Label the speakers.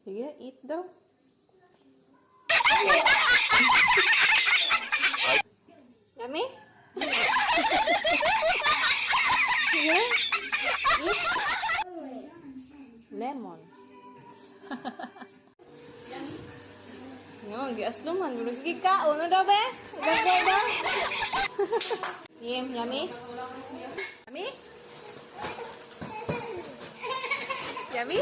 Speaker 1: Sige, eat daw. Yummy? Sige, eat. Lemon. Yung, giasluman. Sige ka. Uno daw, be? Uno daw. Yummy? Yummy? Yummy?